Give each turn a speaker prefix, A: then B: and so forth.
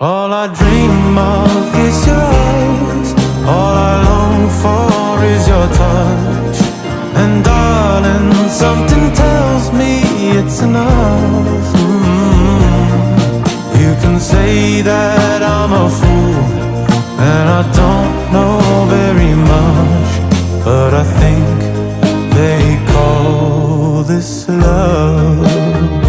A: All I dream of is your eyes. All I long for is your touch. And darling, something tells me it's enough. You can say that I'm a fool and I don't know very much, but I think they call this love.